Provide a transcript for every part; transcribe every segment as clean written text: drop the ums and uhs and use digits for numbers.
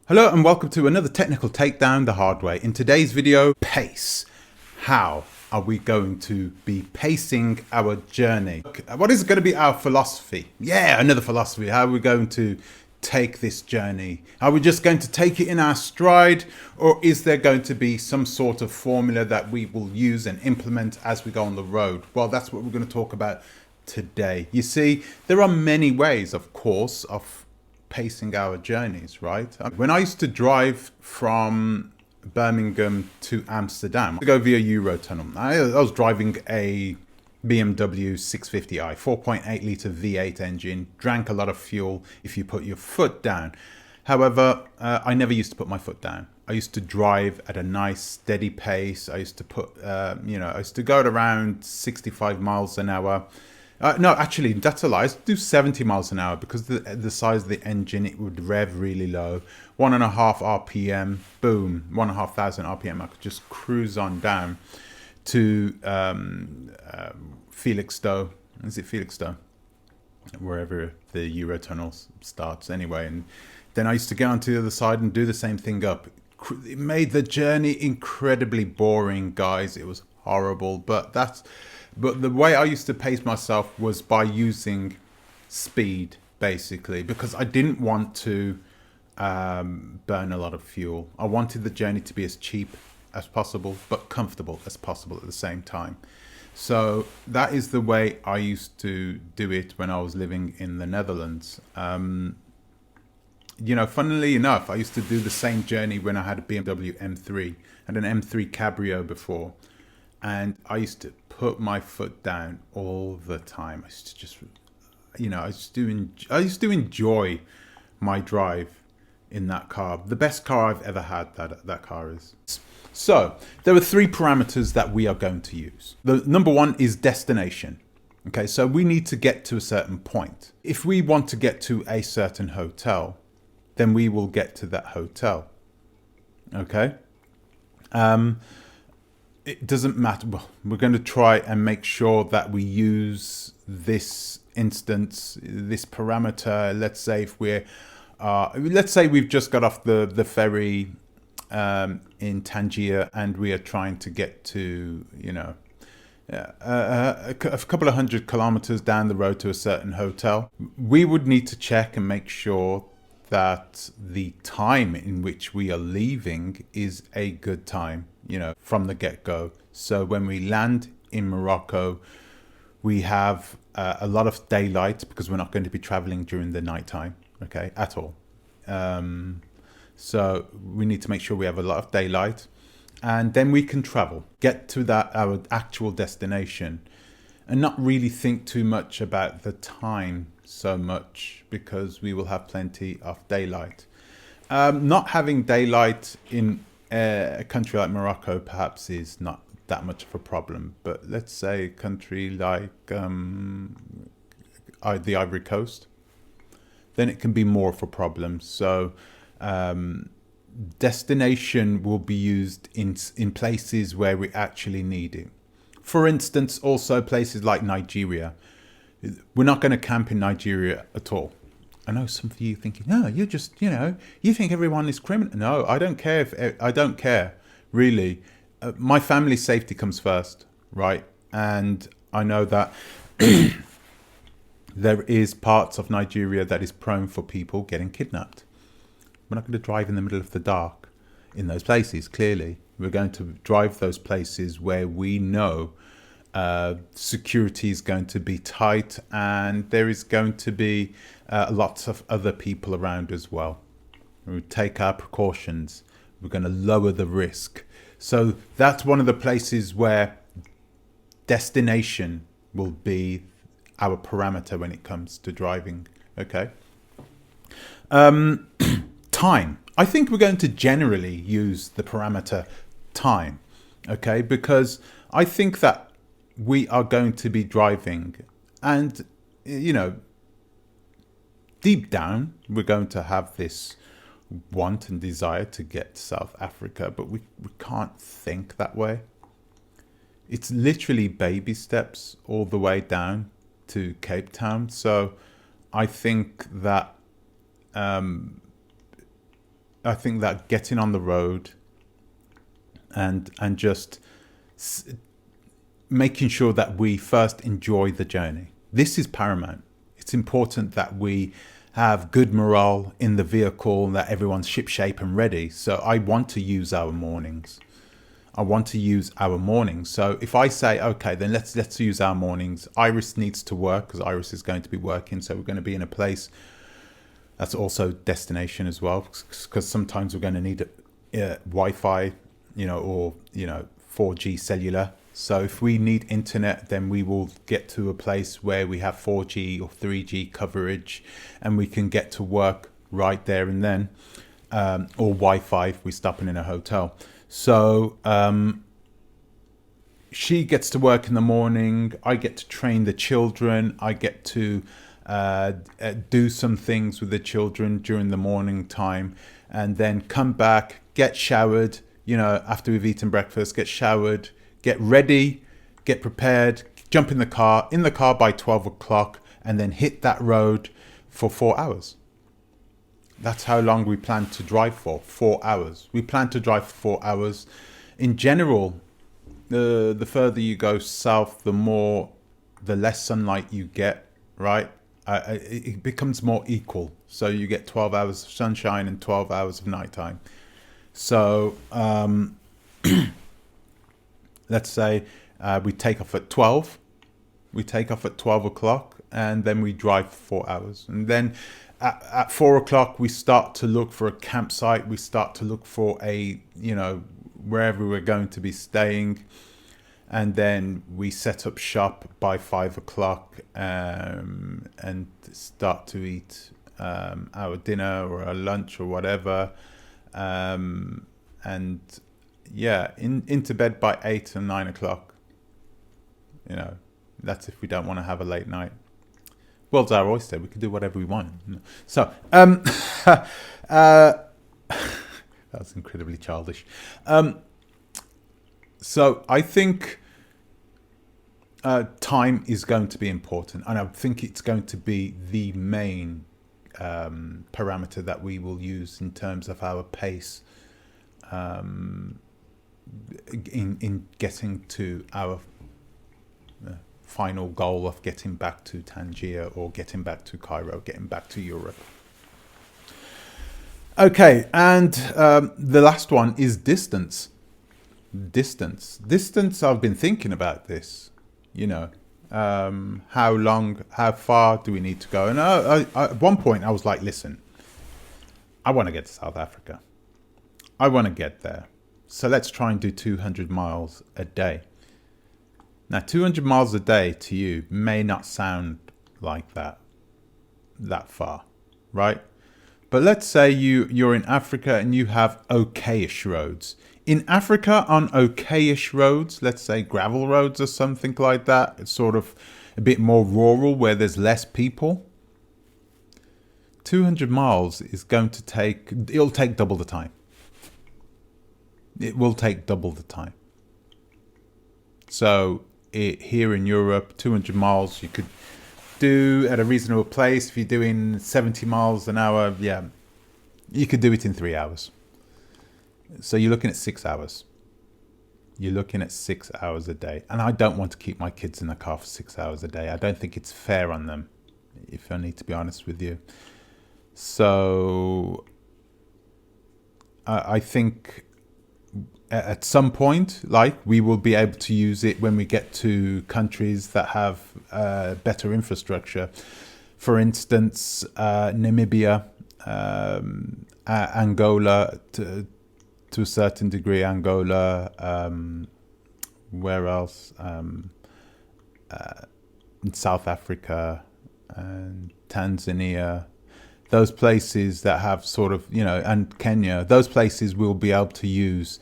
Hello and welcome to another technical takedown the hard way. In today's video, pace. How are we going to be pacing our journey? What is going to be our philosophy? Yeah, another philosophy. How are we going to take this journey? Are we just going to take it in our stride, or is there going to be some sort of formula that we will use and implement as we go on the road? Well, that's what we're going to talk about today. You see, there are many ways, of course, of pacing our journeys, right? When I used to drive from Birmingham to Amsterdam to go via Eurotunnel, I was driving a BMW 650i, 4.8 litre V8 engine, drank a lot of fuel if you put your foot down. However, I never used to put my foot down. I used to drive at a nice steady pace. I used to put, I used to go at around 65 miles an hour. No, actually, that's a lie. I do 70 miles an hour because the size of the engine, it would rev really low. 1.5 RPM, boom, 1,500 RPM. I could just cruise on down to Felixstowe. Is it Felixstowe? Wherever the Eurotunnel starts anyway. And then I used to get onto the other side and do the same thing up. It made the journey incredibly boring, guys. It was horrible, but the way I used to pace myself was by using speed, basically, because I didn't want to burn a lot of fuel. I wanted the journey to be as cheap as possible, but comfortable as possible at the same time. So that is the way I used to do it when I was living in the Netherlands. Funnily enough, I used to do the same journey when I had a BMW M3 and an M3 Cabrio before. And I used to put my foot down all the time. I used to just, I used to enjoy my drive in that car. The best car I've ever had, that car is. So there are three parameters that we are going to use. The number one is destination. Okay, so we need to get to a certain point. If we want to get to a certain hotel, then we will get to that hotel. Okay. It doesn't matter. Well, we're going to try and make sure that we use this instance, this parameter. Let's say if let's say we've just got off the ferry in Tangier and we are trying to get to, a couple of 100 kilometers down the road to a certain hotel. We would need to check and make sure that the time in which we are leaving is a good time, from the get-go. So when we land in Morocco, we have a lot of daylight because we're not going to be traveling during the nighttime, okay, at all. So we need to make sure we have a lot of daylight, and then we can travel, get to our actual destination, and not really think too much about the time so much because we will have plenty of daylight. Not having daylight in a country like Morocco perhaps is not that much of a problem, but let's say a country like the Ivory Coast, then it can be more of a problem. So destination will be used in places where we actually need it. For instance, also places like Nigeria. We're not going to camp in Nigeria at all. I know some of you thinking, no, you're just, you think everyone is criminal. No, I don't care. I don't care, really. My family's safety comes first, right? And I know that there is parts of Nigeria that is prone for people getting kidnapped. We're not going to drive in the middle of the dark in those places, clearly. We're going to drive those places where we know security is going to be tight and there is going to be lots of other people around as well. We take our precautions. We're going to lower the risk. So that's one of the places where destination will be our parameter when it comes to driving. Okay. Time. I think we're going to generally use the parameter time. Okay, because I think that we are going to be driving and, deep down, we're going to have this want and desire to get to South Africa, but we can't think that way. It's literally baby steps all the way down to Cape Town. So I think that I think that getting on the road and just making sure that we first enjoy the journey. This is paramount. It's important that we have good morale in the vehicle, that everyone's shipshape and ready. So I want to use our mornings. So if I say, okay, then let's use our mornings. Iris needs to work because Iris is going to be working. So we're going to be in a place that's also destination as well, because sometimes we're going to need Wi-Fi, or 4G cellular. So if we need internet, then we will get to a place where we have 4G or 3G coverage, and we can get to work right there and then, or Wi-Fi if we're stopping in a hotel. So she gets to work in the morning. I get to train the children. I get to do some things with the children during the morning time, and then come back, get showered, after we've eaten breakfast, get showered, get ready, get prepared, jump in the car by 12 o'clock, and then hit that road for 4 hours. That's how long we plan to drive for, 4 hours. We plan to drive for 4 hours. In general, the further you go south, the less sunlight you get, right? It becomes more equal. So you get 12 hours of sunshine and 12 hours of nighttime. So let's say we take off at 12. We take off at 12 o'clock, and then we drive for 4 hours. And then at 4 o'clock, we start to look for a campsite. We start to look for wherever we're going to be staying. And then we set up shop by 5 o'clock and start to eat our dinner or our lunch or whatever. Into bed by 8 and 9 o'clock. That's if we don't want to have a late night. World's our oyster. We can do whatever we want. So, that's incredibly childish. So I think time is going to be important, and I think it's going to be the main parameter that we will use in terms of our pace in getting to our final goal of getting back to Tangier, or getting back to Cairo, getting back to Europe. Okay, and the last one is distance. Distance, I've been thinking about this, how far do we need to go? And at one point I was like, listen, I want to get to South Africa. I want to get there. So let's try and do 200 miles a day. Now, 200 miles a day to you may not sound like that far, right? But let's say you're in Africa and you have okayish roads. In Africa, on okayish roads, let's say gravel roads or something like that, it's sort of a bit more rural where there's less people. 200 miles is it'll take double the time. It will take double the time. So here in Europe, 200 miles you could do at a reasonable pace. If you're doing 70 miles an hour, you could do it in 3 hours. So you're looking at 6 hours. You're looking at 6 hours a day. And I don't want to keep my kids in the car for 6 hours a day. I don't think it's fair on them, if I need to be honest with you. So I think at some point, we will be able to use it when we get to countries that have better infrastructure. For instance, Namibia, Angola, to a certain degree, Angola, where else? South Africa and Tanzania. Those places that have sort of, and Kenya, those places will be able to use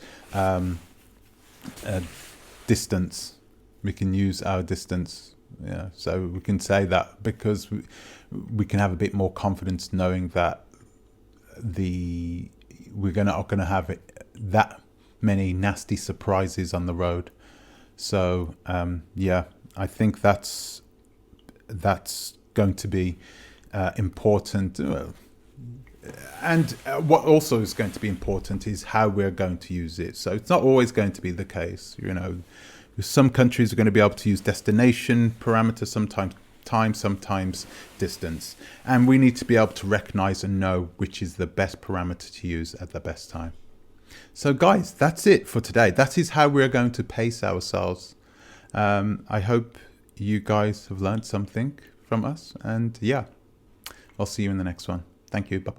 distance. We can use our distance. So we can say that because we can have a bit more confidence knowing that we're not going to have that many nasty surprises on the road. So I think that's going to be important. what also is going to be important is how we're going to use it. So it's not always going to be the case. You know, some countries are going to be able to use destination parameters, sometimes time, sometimes distance. And we need to be able to recognize and know which is the best parameter to use at the best time. So guys, that's it for today. That is how we're going to pace ourselves. I hope you guys have learned something from us. And yeah, I'll see you in the next one. Thank you. Bye.